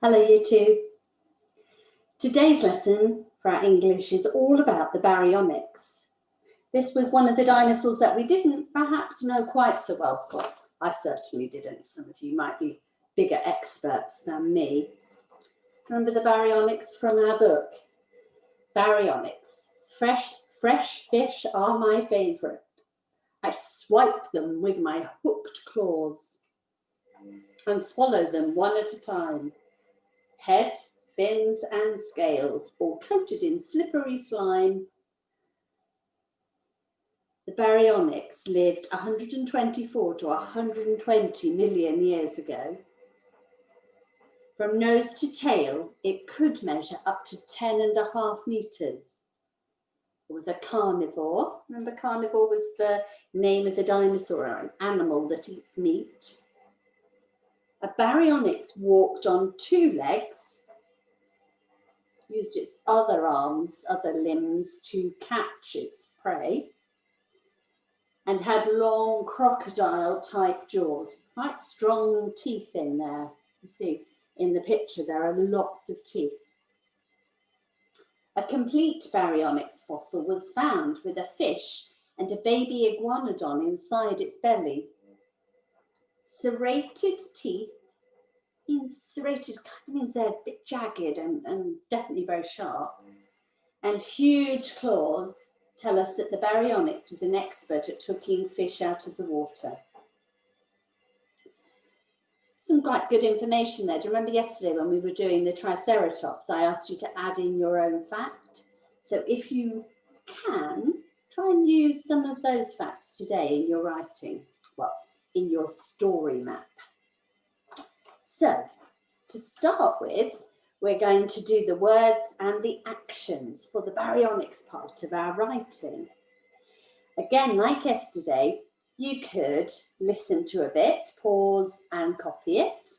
Hello, you two. Today's lesson for our English is all about the Baryonyx. This was one of the dinosaurs that we didn't perhaps know quite so well. Well, I certainly didn't. Some of you might be bigger experts than me. Remember the Baryonyx from our book? Baryonyx. Fresh fish are my favourite. I swipe them with my hooked claws and swallow them one at a time. Head, fins and scales, all coated in slippery slime. The Baryonyx lived 124 to 120 million years ago. From nose to tail, it could measure up to 10.5 meters. It was a carnivore. Remember, carnivore was the name of the dinosaur, an animal that eats meat. A Baryonyx walked on 2 legs, used its other arms, other limbs to catch its prey, and had long crocodile-type jaws, quite strong teeth in there. You see in the picture there are lots of teeth. A complete Baryonyx fossil was found with a fish and a baby iguanodon inside its belly. Serrated teeth. Serrated kind of means they're a bit jagged and definitely very sharp. And huge claws tell us that the Baryonyx was an expert at hooking fish out of the water. Some quite good information there. Do you remember yesterday when we were doing the Triceratops, I asked you to add in your own fact? So if you can, try and use some of those facts today in your writing, well, in your story map. So, to start with, we're going to do the words and the actions for the Baryonyx part of our writing. Again, like yesterday, you could listen to a bit, pause and copy it,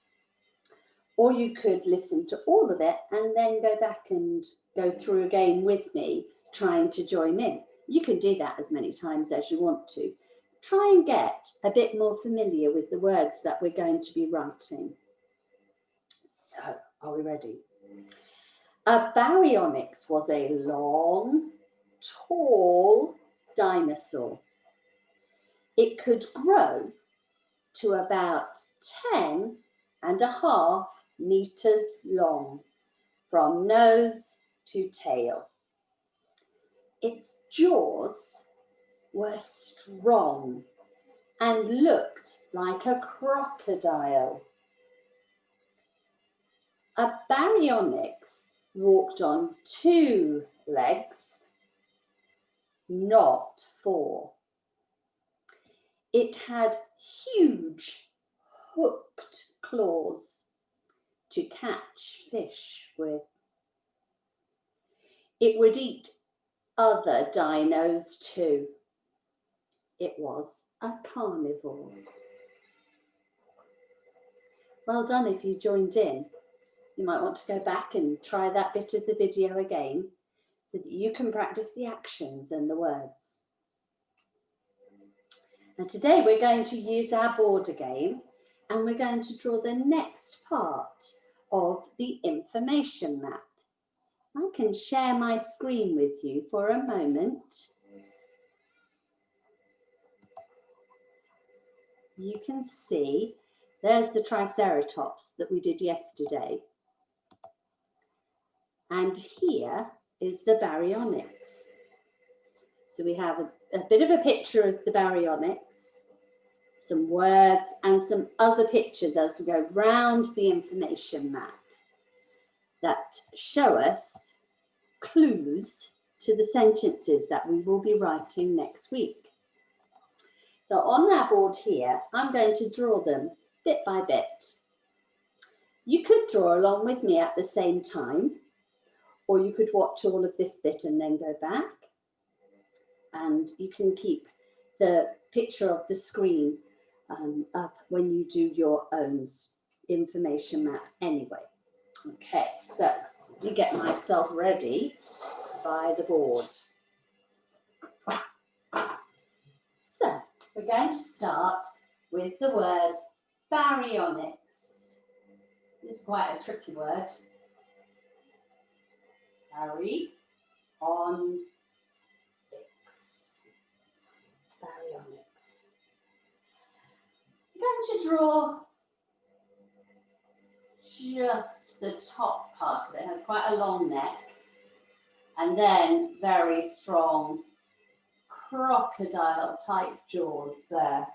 or you could listen to all of it and then go back and go through again with me, trying to join in. You can do that as many times as you want to. Try and get a bit more familiar with the words that we're going to be writing. So, are we ready? A Baryonyx was a long, tall dinosaur. It could grow to about 10.5 meters long, from nose to tail. Its jaws were strong and looked like a crocodile. A Baryonyx walked on 2 legs, not 4. It had huge hooked claws to catch fish with. It would eat other dinos too. It was a carnivore. Well done if you joined in. You might want to go back and try that bit of the video again so that you can practice the actions and the words. Now today we're going to use our board again and we're going to draw the next part of the information map. I can share my screen with you for a moment. You can see there's the Triceratops that we did yesterday. And here is the Baryonyx. So we have a bit of a picture of the Baryonyx, some words and some other pictures as we go round the information map that show us clues to the sentences that we will be writing next week. So on our board here, I'm going to draw them bit by bit. You could draw along with me at the same time, or you could watch all of this bit and then go back. And you can keep the picture of the screen up when you do your own information map anyway. Okay, so let me get myself ready by the board. So we're going to start with the word Baryonyx. It's quite a tricky word. Baryonyx. Baryonyx. I'm going to draw just the top part of it. It has quite a long neck and then very strong crocodile type jaws there.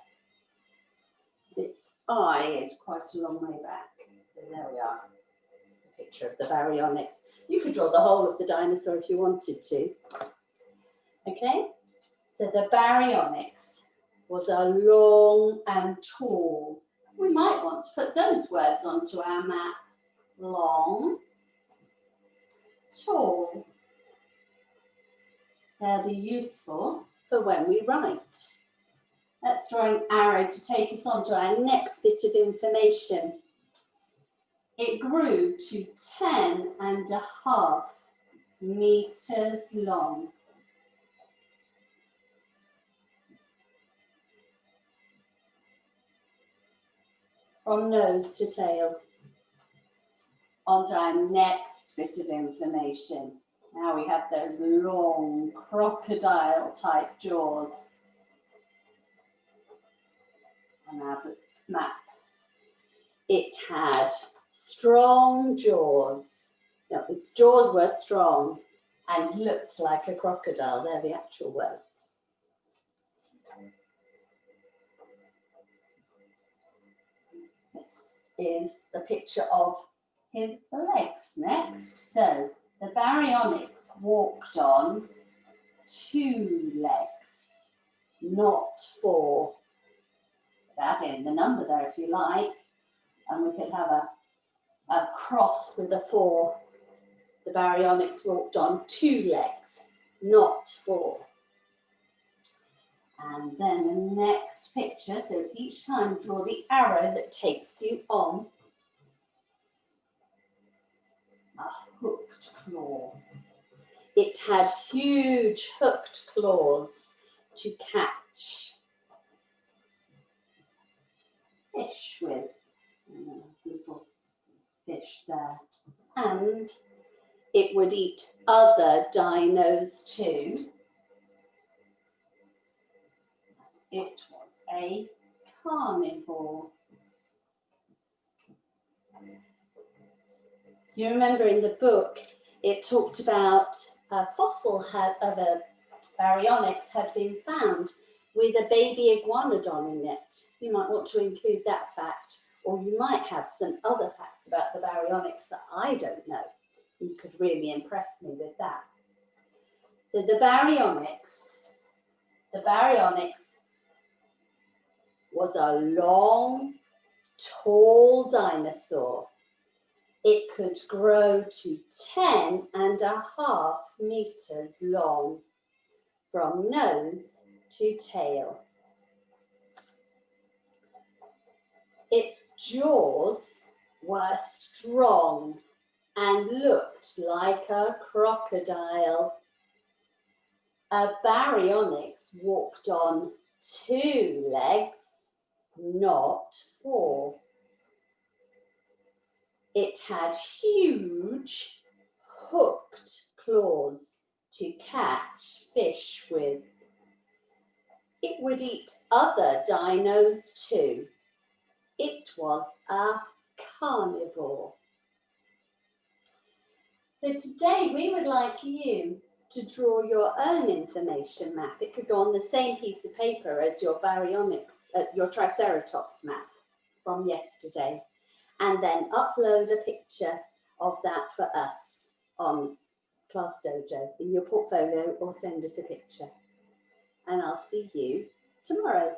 Its eye is quite a long way back. So there we are, a picture of the Baryonyx. You could draw the whole of the dinosaur if you wanted to. Okay, so the Baryonyx was a long and tall. We might want to put those words onto our map. Long, tall. They'll be useful for when we write. Let's draw an arrow to take us on to our next bit of information. It grew to 10.5 meters long. From nose to tail. On to our next bit of information. Now we have those long crocodile type jaws on our map. It had strong jaws. No, its jaws were strong and looked like a crocodile. They're the actual words. This is the picture of his legs next. So the Baryonyx walked on 2 legs, not 4. Add in the number there if you like, and we could have a cross with a 4. The Baryonyx walked on 2 legs, not 4. And then the next picture, so each time draw the arrow that takes you on a hooked claw. It had huge hooked claws to catch fish with. Little fish there. And it would eat other dinos too. It was a carnivore. You remember in the book, it talked about a fossil of a Baryonyx had been found with a baby iguanodon in it. You might want to include that fact, or you might have some other facts about the Baryonyx that I don't know. You could really impress me with that. So the Baryonyx was a long, tall dinosaur. It could grow to 10.5 meters long from nose to tail. Its jaws were strong and looked like a crocodile. A Baryonyx walked on 2 legs, not 4. It had huge hooked claws to catch fish with. It would eat other dinos too. It was a carnivore. So today we would like you to draw your own information map. It could go on the same piece of paper as your Baryonyx, your Triceratops map from yesterday, and then upload a picture of that for us on Class Dojo in your portfolio, or send us a picture. And I'll see you tomorrow.